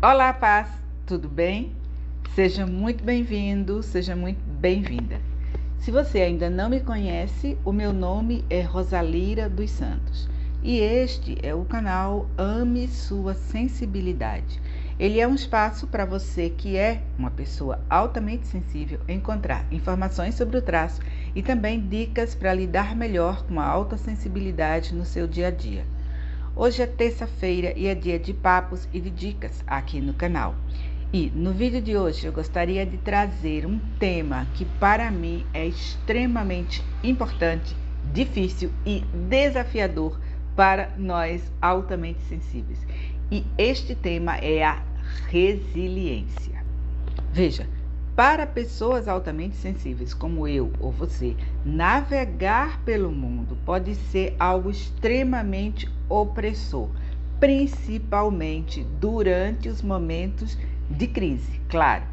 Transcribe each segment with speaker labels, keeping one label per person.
Speaker 1: Olá, paz, tudo bem? Seja muito bem-vindo, seja muito bem-vinda. Se você ainda não me conhece, o meu nome é Rosalira dos Santos e este é o canal Ame Sua Sensibilidade. Ele é um espaço para você que é uma pessoa altamente sensível encontrar informações sobre o traço e também dicas para lidar melhor com a alta sensibilidade no seu dia a dia. Hoje é terça-feira e é dia de papos e de dicas aqui no canal. E no vídeo de hoje eu gostaria de trazer um tema que para mim é extremamente importante, difícil e desafiador para nós altamente sensíveis. E este tema é a resiliência. Veja, para pessoas altamente sensíveis como eu ou você, navegar pelo mundo pode ser algo extremamente opressor, principalmente durante os momentos de crise. Claro,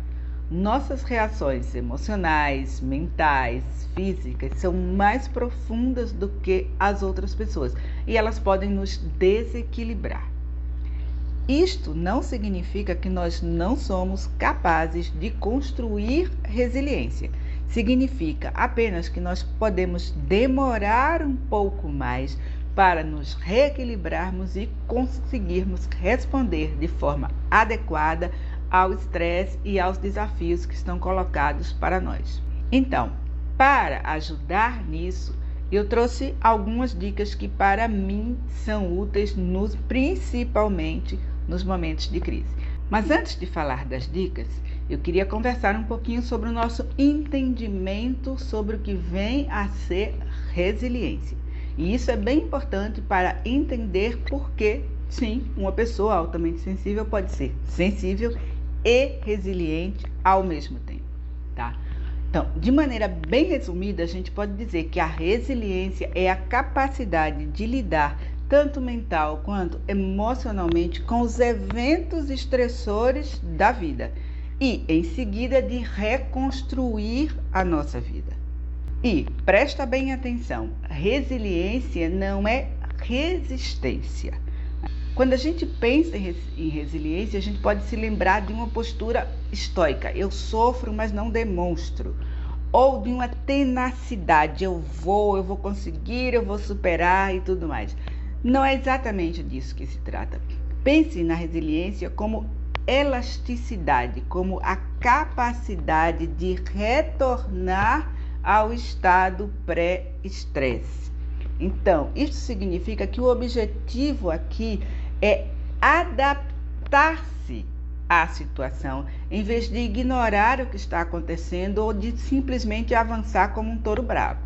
Speaker 1: nossas reações emocionais, mentais, físicas são mais profundas do que as outras pessoas e elas podem nos desequilibrar. Isto não significa que nós não somos capazes de construir resiliência. Significa apenas que nós podemos demorar um pouco mais para nos reequilibrarmos e conseguirmos responder de forma adequada ao estresse e aos desafios que estão colocados para nós. Então, para ajudar nisso, eu trouxe algumas dicas que para mim são úteis principalmente nos momentos de crise. Mas antes de falar das dicas, eu queria conversar um pouquinho sobre o nosso entendimento sobre o que vem a ser resiliência. E isso é bem importante para entender por que, sim, uma pessoa altamente sensível pode ser sensível e resiliente ao mesmo tempo, tá? Então, de maneira bem resumida, a gente pode dizer que a resiliência é a capacidade de lidar tanto mental quanto emocionalmente com os eventos estressores da vida e, em seguida, de reconstruir a nossa vida. E presta bem atenção, resiliência não é resistência. Quando a gente pensa em resiliência, a gente pode se lembrar de uma postura estoica. Eu sofro, mas não demonstro. Ou de uma tenacidade. Eu vou conseguir, eu vou superar e tudo mais. Não é exatamente disso que se trata. Pense na resiliência como elasticidade, como a capacidade de retornar ao estado pré-estresse. Então, isso significa que o objetivo aqui é adaptar-se à situação, em vez de ignorar o que está acontecendo ou de simplesmente avançar como um touro bravo.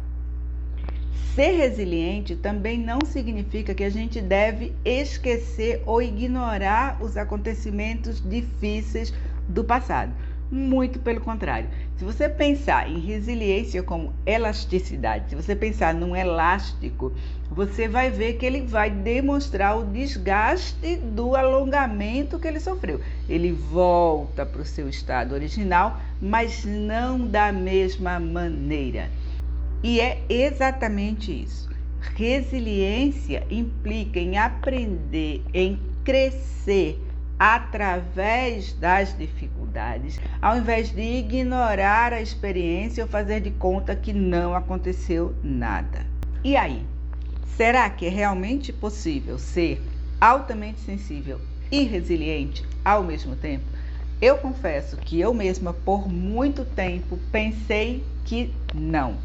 Speaker 1: Ser resiliente também não significa que a gente deve esquecer ou ignorar os acontecimentos difíceis do passado. Muito pelo contrário. Se você pensar em resiliência como elasticidade, se você pensar num elástico, você vai ver que ele vai demonstrar o desgaste do alongamento que ele sofreu. Ele volta para o seu estado original, mas não da mesma maneira. E é exatamente isso. Resiliência implica em aprender, em crescer através das dificuldades, ao invés de ignorar a experiência ou fazer de conta que não aconteceu nada. E aí, será que é realmente possível ser altamente sensível e resiliente ao mesmo tempo? Eu confesso que eu mesma, por muito tempo, pensei que não.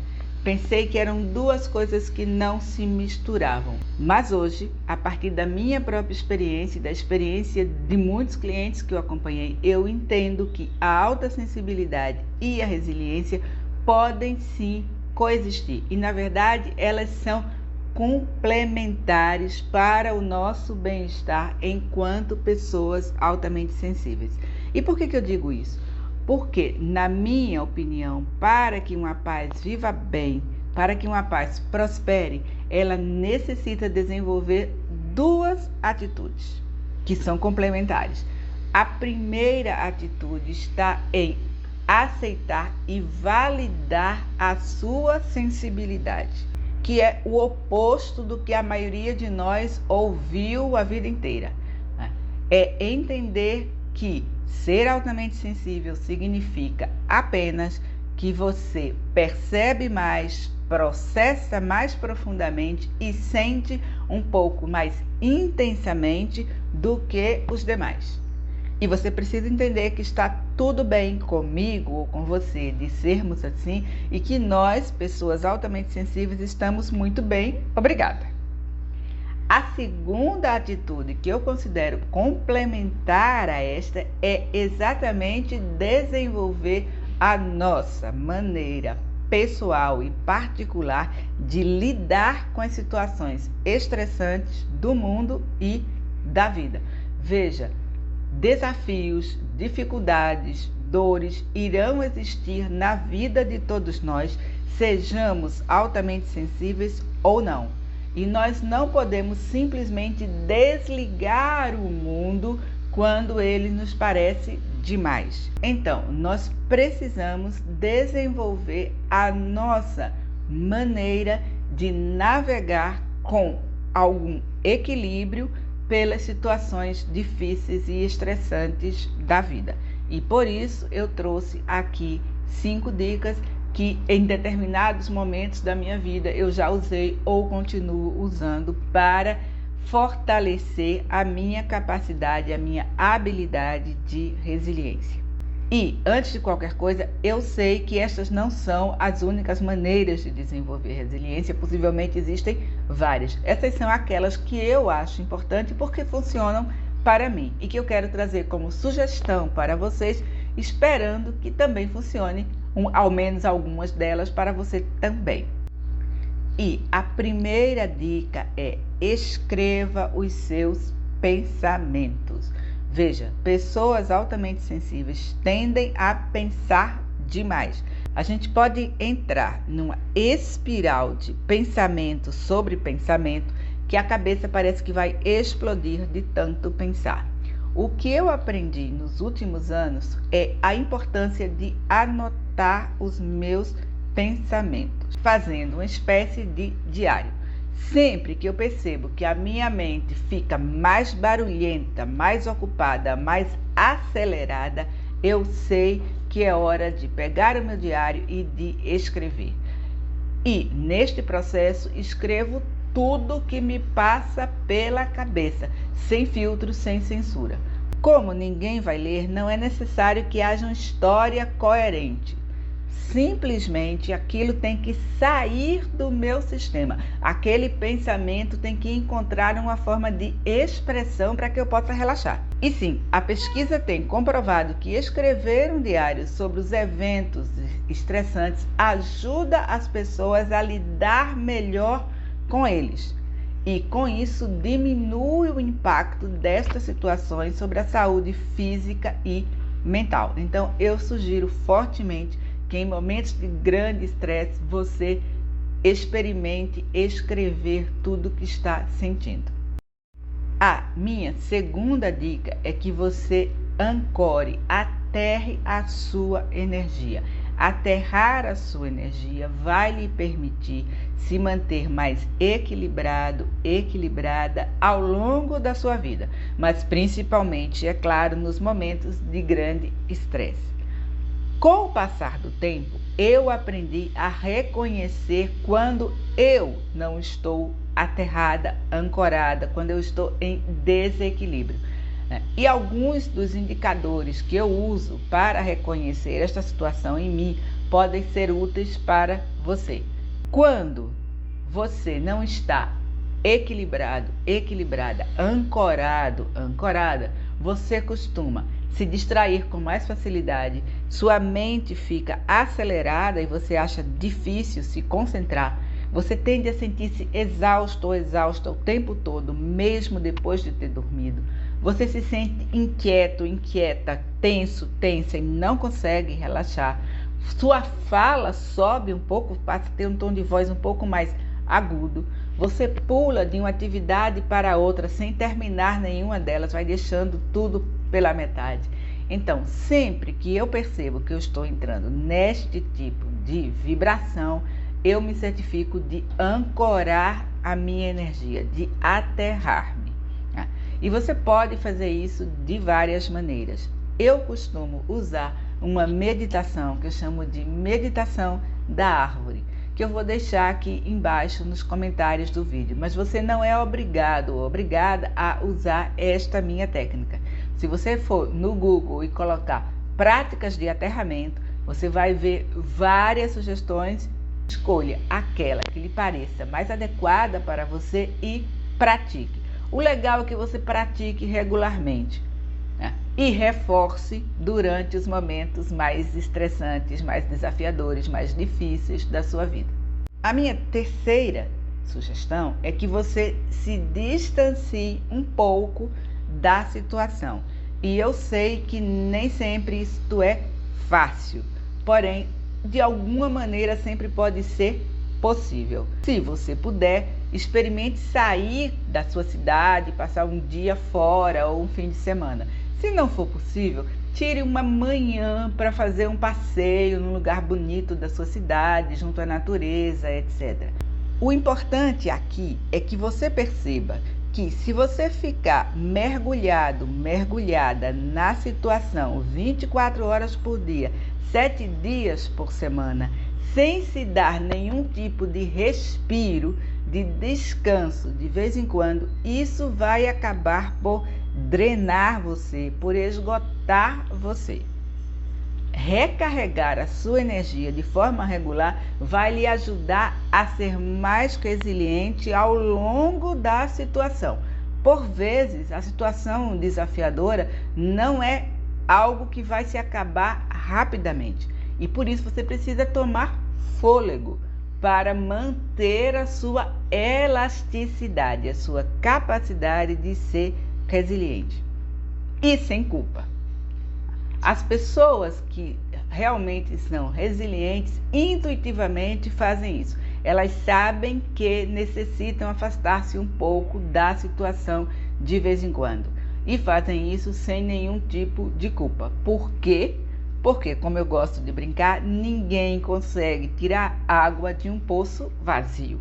Speaker 1: Pensei que eram duas coisas que não se misturavam. Mas hoje, a partir da minha própria experiência e da experiência de muitos clientes que eu acompanhei, eu entendo que a alta sensibilidade e a resiliência podem sim coexistir. E, na verdade, elas são complementares para o nosso bem-estar enquanto pessoas altamente sensíveis. E por que eu digo isso? Porque, na minha opinião, para que uma paz viva bem, para que uma paz prospere, ela necessita desenvolver duas atitudes que são complementares. A primeira atitude está em aceitar e validar a sua sensibilidade, que é o oposto do que a maioria de nós ouviu a vida inteira. É entender que ser altamente sensível significa apenas que você percebe mais, processa mais profundamente e sente um pouco mais intensamente do que os demais. E você precisa entender que está tudo bem comigo ou com você de sermos assim e que nós, pessoas altamente sensíveis, estamos muito bem, obrigada. A segunda atitude que eu considero complementar a esta é exatamente desenvolver a nossa maneira pessoal e particular de lidar com as situações estressantes do mundo e da vida. Veja, desafios, dificuldades, dores irão existir na vida de todos nós, sejamos altamente sensíveis ou não. E nós não podemos simplesmente desligar o mundo quando ele nos parece demais. Então, nós precisamos desenvolver a nossa maneira de navegar com algum equilíbrio pelas situações difíceis e estressantes da vida. E por isso eu trouxe aqui 5 dicas que em determinados momentos da minha vida eu já usei ou continuo usando para fortalecer a minha capacidade, a minha habilidade de resiliência. E, antes de qualquer coisa, eu sei que estas não são as únicas maneiras de desenvolver resiliência, possivelmente existem várias. Essas são aquelas que eu acho importante porque funcionam para mim e que eu quero trazer como sugestão para vocês, esperando que também funcione ao menos algumas delas para você também. E a primeira dica é: escreva os seus pensamentos. Veja, pessoas altamente sensíveis tendem a pensar demais. A gente pode entrar numa espiral de pensamento sobre pensamento que a cabeça parece que vai explodir de tanto pensar. O que eu aprendi nos últimos anos é a importância de anotar os meus pensamentos, fazendo uma espécie de diário. Sempre que eu percebo que a minha mente fica mais barulhenta, mais ocupada, mais acelerada, eu sei que é hora de pegar o meu diário e de escrever. E neste processo escrevo tudo que me passa pela cabeça, sem filtro, sem censura. Como ninguém vai ler, não é necessário que haja uma história coerente. Simplesmente aquilo tem que sair do meu sistema. Aquele pensamento tem que encontrar uma forma de expressão para que eu possa relaxar. E sim, a pesquisa tem comprovado que escrever um diário sobre os eventos estressantes ajuda as pessoas a lidar melhor com eles. E com isso diminui o impacto destas situações sobre a saúde física e mental. Então eu sugiro fortemente que em momentos de grande estresse você experimente escrever tudo o que está sentindo. A minha segunda dica é que você ancore, aterre a sua energia. Aterrar a sua energia vai lhe permitir se manter mais equilibrado, equilibrada ao longo da sua vida, mas principalmente, é claro, nos momentos de grande estresse. Com o passar do tempo, eu aprendi a reconhecer quando eu não estou aterrada, ancorada, quando eu estou em desequilíbrio. E alguns dos indicadores que eu uso para reconhecer esta situação em mim podem ser úteis para você. Quando você não está equilibrado, equilibrada, ancorado, ancorada, você costuma se distrair com mais facilidade, sua mente fica acelerada e você acha difícil se concentrar. Você tende a sentir-se exausto ou exausta o tempo todo, mesmo depois de ter dormido. Você se sente inquieto, inquieta, tenso, tensa e não consegue relaxar. Sua fala sobe um pouco, passa a ter um tom de voz um pouco mais agudo. Você pula de uma atividade para outra sem terminar nenhuma delas, vai deixando tudo pela metade. Então, sempre que eu percebo que eu estou entrando neste tipo de vibração, eu me certifico de ancorar a minha energia, de aterrar-me. E você pode fazer isso de várias maneiras. Eu costumo usar uma meditação que eu chamo de meditação da árvore, que eu vou deixar aqui embaixo nos comentários do vídeo, mas você não é obrigado ou obrigada a usar esta minha técnica. Se você for no Google e colocar práticas de aterramento, você vai ver várias sugestões. Escolha aquela que lhe pareça mais adequada para você e pratique. O legal é que você pratique regularmente, né? E reforce durante os momentos mais estressantes, mais desafiadores, mais difíceis da sua vida. A minha terceira sugestão é que você se distancie um pouco da situação. E eu sei que nem sempre isto é fácil, porém, de alguma maneira sempre pode ser possível. Se você puder, experimente sair da sua cidade, passar um dia fora ou um fim de semana. Se não for possível, tire uma manhã para fazer um passeio num lugar bonito da sua cidade, junto à natureza, etc. O importante aqui é que você perceba que se você ficar mergulhada na situação 24 horas por dia, 7 dias por semana, sem se dar nenhum tipo de respiro, de descanso de vez em quando, isso vai acabar por drenar você, por esgotar você. Recarregar a sua energia de forma regular vai lhe ajudar a ser mais resiliente ao longo da situação. Por vezes, a situação desafiadora não é algo que vai se acabar rapidamente. E por isso você precisa tomar fôlego para manter a sua elasticidade, a sua capacidade de ser resiliente. E sem culpa. As pessoas que realmente são resilientes, intuitivamente fazem isso. Elas sabem que necessitam afastar-se um pouco da situação de vez em quando. E fazem isso sem nenhum tipo de culpa. Por quê? Porque, como eu gosto de brincar, ninguém consegue tirar água de um poço vazio.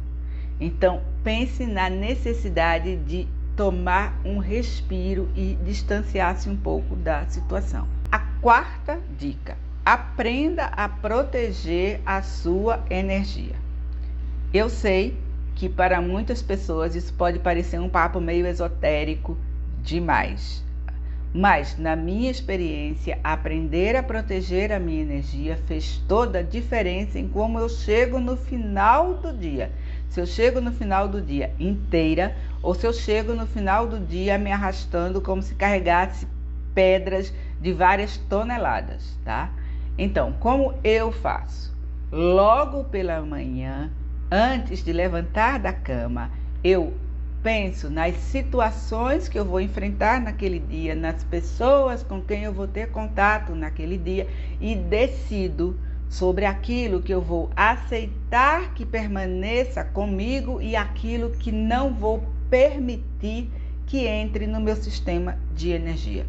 Speaker 1: Então, pense na necessidade de tomar um respiro e distanciar-se um pouco da situação. A quarta dica: aprenda a proteger a sua energia. Eu sei que para muitas pessoas isso pode parecer um papo meio esotérico demais. Mas, na minha experiência, aprender a proteger a minha energia fez toda a diferença em como eu chego no final do dia. Se eu chego no final do dia inteira ou se eu chego no final do dia me arrastando como se carregasse pedras de várias toneladas, tá? Então, como eu faço? Logo pela manhã, antes de levantar da cama, eu penso nas situações que eu vou enfrentar naquele dia, nas pessoas com quem eu vou ter contato naquele dia e decido sobre aquilo que eu vou aceitar que permaneça comigo e aquilo que não vou permitir que entre no meu sistema de energia.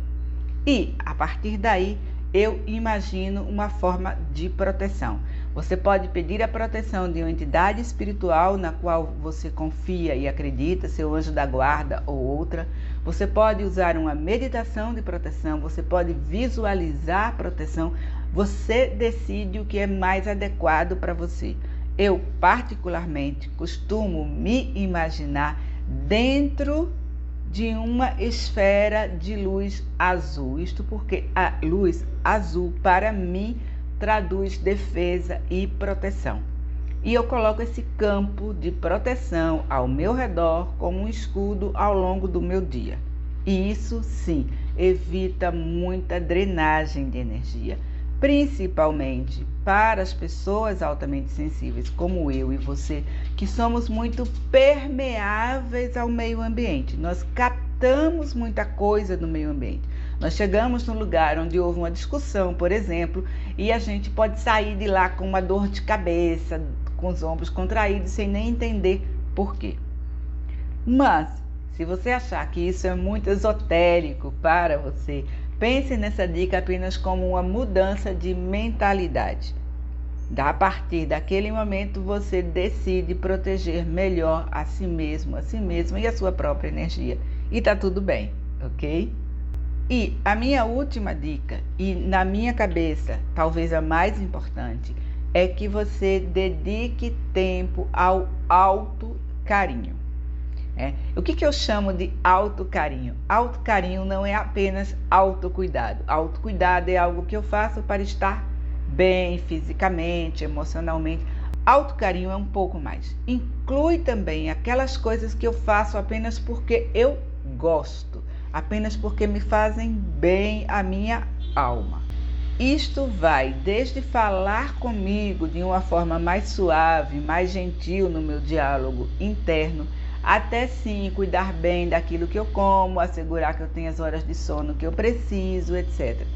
Speaker 1: E, a partir daí, eu imagino uma forma de proteção. Você pode pedir a proteção de uma entidade espiritual na qual você confia e acredita, seu anjo da guarda ou outra. Você pode usar uma meditação de proteção, você pode visualizar a proteção. Você decide o que é mais adequado para você. Eu, particularmente, costumo me imaginar dentro de uma esfera de luz azul. Isto porque a luz azul, para mim, traduz defesa e proteção. E eu coloco esse campo de proteção ao meu redor como um escudo ao longo do meu dia. E isso, sim, evita muita drenagem de energia, principalmente para as pessoas altamente sensíveis, como eu e você, que somos muito permeáveis ao meio ambiente. Nós captamos muita coisa do meio ambiente. Nós chegamos num lugar onde houve uma discussão, por exemplo, e a gente pode sair de lá com uma dor de cabeça, com os ombros contraídos, sem nem entender por quê. Mas, se você achar que isso é muito esotérico para você, pense nessa dica apenas como uma mudança de mentalidade. A partir daquele momento, você decide proteger melhor a si mesmo e a sua própria energia. E tá tudo bem. ok? E a minha última dica, e na minha cabeça, talvez a mais importante, é que você dedique tempo ao autocarinho. O que eu chamo de autocarinho? Autocarinho não é apenas autocuidado. Autocuidado é algo que eu faço para estar bem fisicamente, emocionalmente. Autocarinho é um pouco mais. Inclui também aquelas coisas que eu faço apenas porque eu gosto, apenas porque me fazem bem à minha alma. Isto vai desde falar comigo de uma forma mais suave, mais gentil no meu diálogo interno, até sim cuidar bem daquilo que eu como, assegurar que eu tenho as horas de sono que eu preciso, etc.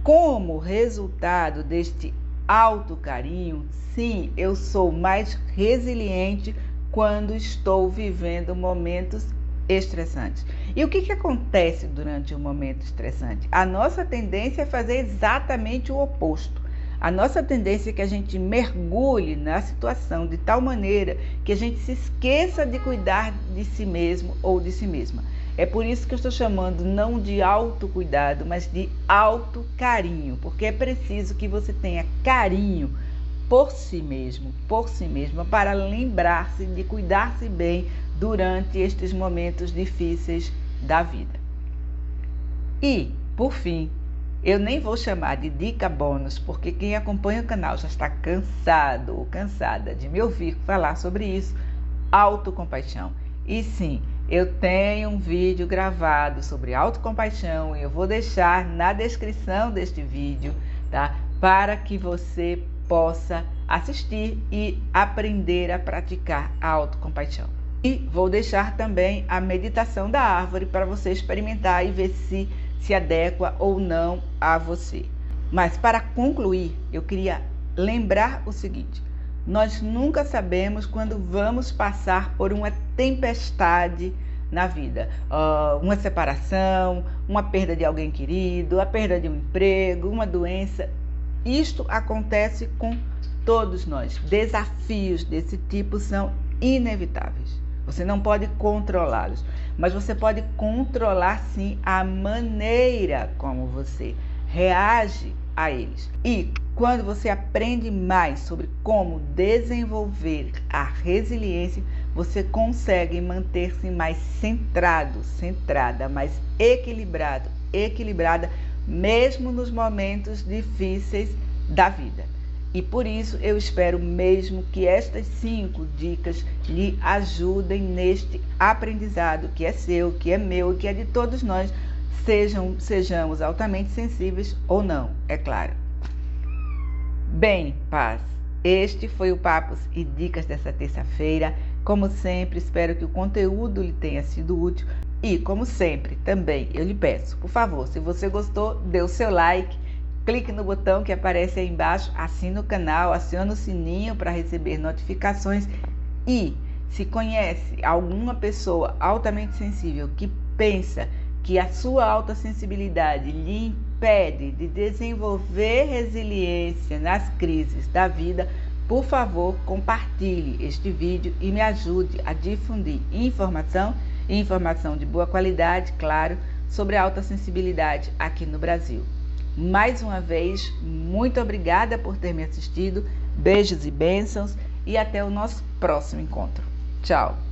Speaker 1: Como resultado deste autocarinho, sim, eu sou mais resiliente quando estou vivendo momentos estressantes. E o que acontece durante um momento estressante? A nossa tendência é fazer exatamente o oposto. A nossa tendência é que a gente mergulhe na situação de tal maneira que a gente se esqueça de cuidar de si mesmo ou de si mesma. É por isso que eu estou chamando não de autocuidado, mas de autocarinho, porque é preciso que você tenha carinho por si mesmo, por si mesma, para lembrar-se de cuidar-se bem durante estes momentos difíceis da vida. E, por fim, eu nem vou chamar de dica bônus, porque quem acompanha o canal já está cansado ou cansada de me ouvir falar sobre isso, autocompaixão. E sim, eu tenho um vídeo gravado sobre autocompaixão e eu vou deixar na descrição deste vídeo, tá? Para que você possa assistir e aprender a praticar a autocompaixão. E vou deixar também a meditação da árvore para você experimentar e ver se adequa ou não a você. Mas para concluir, eu queria lembrar o seguinte: nós nunca sabemos quando vamos passar por uma tempestade na vida, uma separação, uma perda de alguém querido, a perda de um emprego, uma doença. Isto acontece com todos nós. Desafios desse tipo são inevitáveis. Você não pode controlá-los, mas você pode controlar sim a maneira como você reage a eles. E quando você aprende mais sobre como desenvolver a resiliência, você consegue manter-se mais centrado, centrada, mais equilibrada, mesmo nos momentos difíceis da vida. E por isso eu espero mesmo que estas 5 dicas lhe ajudem neste aprendizado que é seu, que é meu e que é de todos nós, sejamos altamente sensíveis ou não, é claro. Bem, paz, este foi o Papos e Dicas dessa terça-feira. Como sempre, espero que o conteúdo lhe tenha sido útil e, como sempre, também eu lhe peço, por favor, se você gostou, dê o seu like, clique no botão que aparece aí embaixo, assine o canal, acione o sininho para receber notificações e, se conhece alguma pessoa altamente sensível que pensa que a sua alta sensibilidade lhe impede de desenvolver resiliência nas crises da vida, por favor, compartilhe este vídeo e me ajude a difundir informação de boa qualidade, claro, sobre a alta sensibilidade aqui no Brasil. Mais uma vez, muito obrigada por ter me assistido, beijos e bênçãos e até o nosso próximo encontro. Tchau!